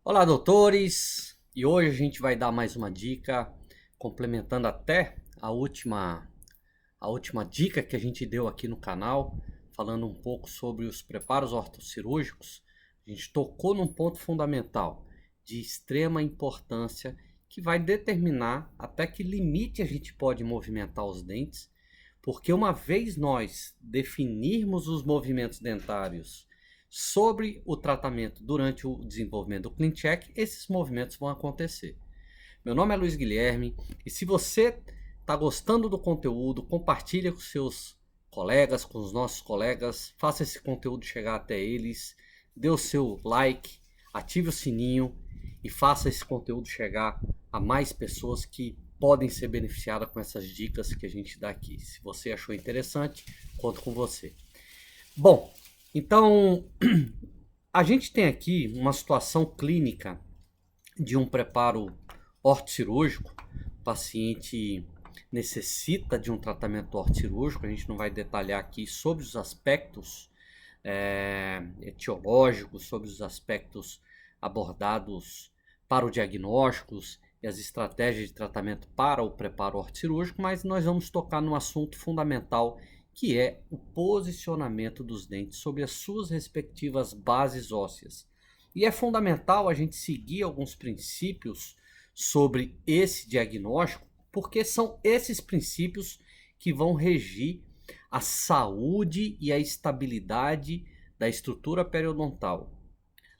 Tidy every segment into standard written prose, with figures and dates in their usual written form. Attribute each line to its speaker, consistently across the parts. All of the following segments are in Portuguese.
Speaker 1: Olá, doutores! E hoje a gente vai dar mais uma dica, complementando até a última dica que a gente deu aqui no canal, falando um pouco sobre os preparos ortocirúrgicos. A gente tocou num ponto fundamental de extrema importância que vai determinar até que limite a gente pode movimentar os dentes, porque uma vez nós definirmos os movimentos dentários sobre o tratamento durante o desenvolvimento do CleanCheck, esses movimentos vão acontecer. Meu nome é Luiz Guilherme e se você está gostando do conteúdo, compartilhe com seus colegas, com os nossos colegas, faça esse conteúdo chegar até eles, dê o seu like, ative o sininho e faça esse conteúdo chegar a mais pessoas que podem ser beneficiadas com essas dicas que a gente dá aqui. Se você achou interessante, conto com você. Bom, então a gente tem aqui uma situação clínica de um preparo ortocirúrgico. O paciente necessita de um tratamento ortocirúrgico. A gente não vai detalhar aqui sobre os aspectos etiológicos, sobre os aspectos abordados para o diagnóstico e as estratégias de tratamento para o preparo ortocirúrgico, mas nós vamos tocar num assunto fundamental, que é o posicionamento dos dentes sobre as suas respectivas bases ósseas. E é fundamental a gente seguir alguns princípios sobre esse diagnóstico, porque são esses princípios que vão regir a saúde e a estabilidade da estrutura periodontal.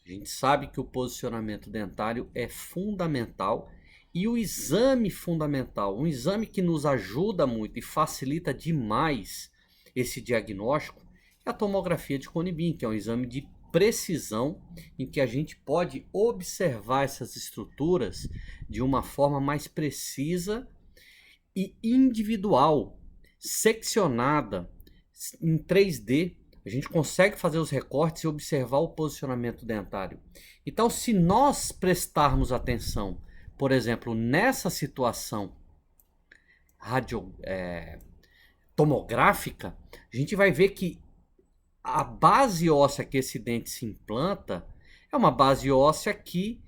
Speaker 1: A gente sabe que o posicionamento dentário é fundamental e o exame fundamental, um exame que nos ajuda muito e facilita demais esse diagnóstico, é a tomografia de Cone Beam, que é um exame de precisão em que a gente pode observar essas estruturas de uma forma mais precisa e individual, seccionada em 3D. A gente consegue fazer os recortes e observar o posicionamento dentário. Então, se nós prestarmos atenção, por exemplo, nessa situação tomográfica, a gente vai ver que a base óssea que esse dente se implanta é uma base óssea que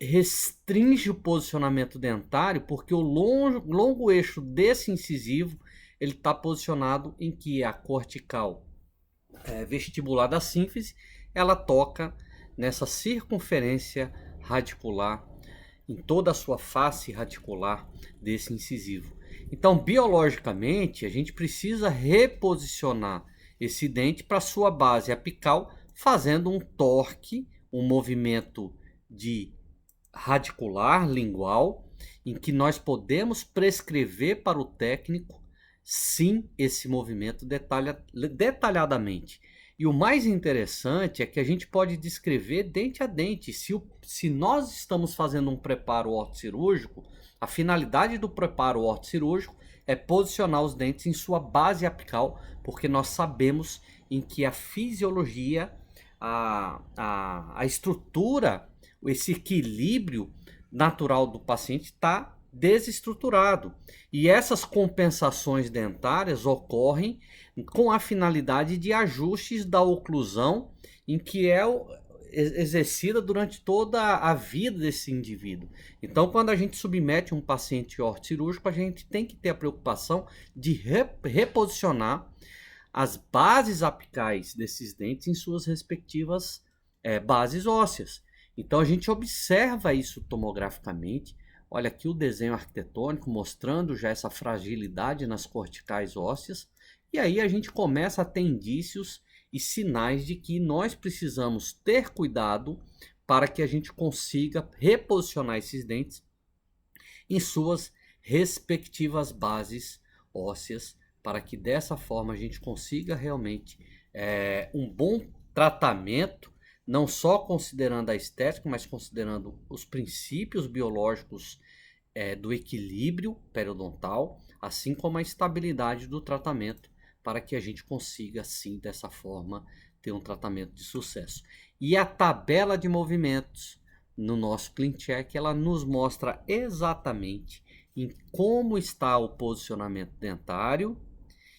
Speaker 1: restringe o posicionamento dentário, porque o longo eixo desse incisivo ele está posicionado em que a cortical vestibular da sínfise, ela toca nessa circunferência radicular, em toda a sua face radicular desse incisivo. Então, biologicamente, a gente precisa reposicionar esse dente para sua base apical, fazendo um torque, um movimento de radicular lingual, em que nós podemos prescrever para o técnico, sim, esse movimento detalhadamente. E o mais interessante é que a gente pode descrever dente a dente. Se nós estamos fazendo um preparo ortocirúrgico, a finalidade do preparo ortocirúrgico é posicionar os dentes em sua base apical, porque nós sabemos em que a fisiologia, a estrutura, esse equilíbrio natural do paciente está desestruturado. E essas compensações dentárias ocorrem com a finalidade de ajustes da oclusão, em que é exercida durante toda a vida desse indivíduo. Então, quando a gente submete um paciente ortocirúrgico, a gente tem que ter a preocupação de reposicionar as bases apicais desses dentes em suas respectivas bases ósseas. Então, a gente observa isso tomograficamente. Olha aqui o desenho arquitetônico mostrando já essa fragilidade nas corticais ósseas. E aí a gente começa a ter indícios e sinais de que nós precisamos ter cuidado para que a gente consiga reposicionar esses dentes em suas respectivas bases ósseas, para que dessa forma a gente consiga realmente um bom tratamento, não só considerando a estética, mas considerando os princípios biológicos do equilíbrio periodontal, assim como a estabilidade do tratamento, para que a gente consiga, sim, dessa forma, ter um tratamento de sucesso. E a tabela de movimentos no nosso CleanCheck, ela nos mostra exatamente em como está o posicionamento dentário,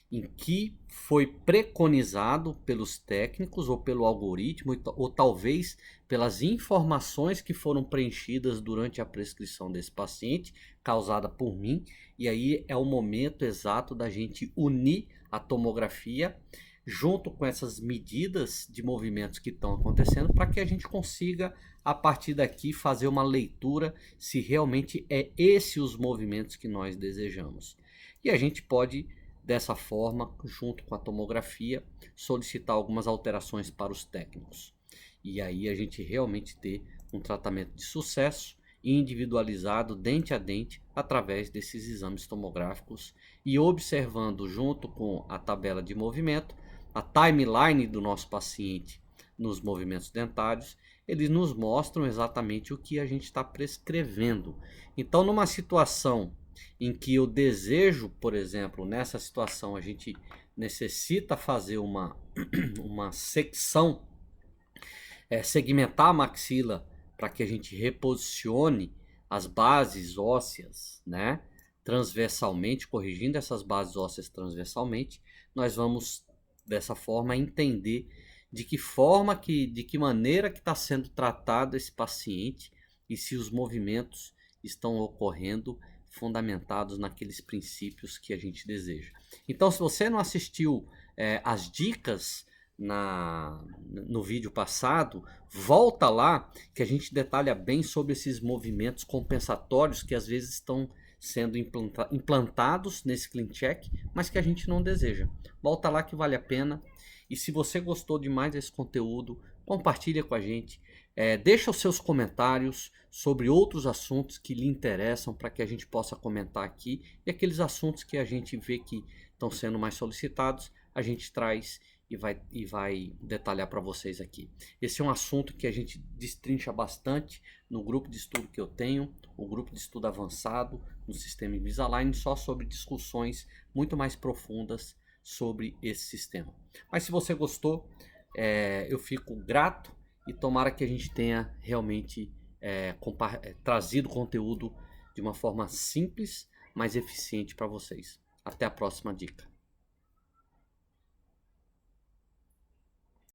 Speaker 1: em que foi preconizado pelos técnicos ou pelo algoritmo, ou talvez pelas informações que foram preenchidas durante a prescrição desse paciente, causada por mim, e aí é o momento exato da gente unir a tomografia junto com essas medidas de movimentos que estão acontecendo, para que a gente consiga, a partir daqui, fazer uma leitura se realmente é esse os movimentos que nós desejamos. E a gente pode, dessa forma, junto com a tomografia, solicitar algumas alterações para os técnicos. E aí a gente realmente ter um tratamento de sucesso, individualizado, dente a dente, através desses exames tomográficos e observando junto com a tabela de movimento, a timeline do nosso paciente nos movimentos dentários, eles nos mostram exatamente o que a gente está prescrevendo. Então, numa situação em que eu desejo, por exemplo, nessa situação a gente necessita fazer uma secção, segmentar a maxila para que a gente reposicione as bases ósseas, né, transversalmente, corrigindo essas bases ósseas transversalmente, nós vamos dessa forma entender de que maneira que está sendo tratado esse paciente e se os movimentos estão ocorrendo fundamentados naqueles princípios que a gente deseja. Então, se você não assistiu as dicas no vídeo passado, volta lá que a gente detalha bem sobre esses movimentos compensatórios que às vezes estão sendo implantados nesse CleanCheck, mas que a gente não deseja. Volta lá que vale a pena. E se você gostou demais desse conteúdo, compartilha com a gente. Deixa os seus comentários sobre outros assuntos que lhe interessam para que a gente possa comentar aqui. E aqueles assuntos que a gente vê que estão sendo mais solicitados, a gente traz e vai detalhar para vocês aqui. Esse é um assunto que a gente destrincha bastante no grupo de estudo que eu tenho, o grupo de estudo avançado no sistema Invisalign, só sobre discussões muito mais profundas sobre esse sistema. Mas se você gostou, eu fico grato e tomara que a gente tenha realmente trazido conteúdo de uma forma simples, mas eficiente para vocês. Até a próxima dica.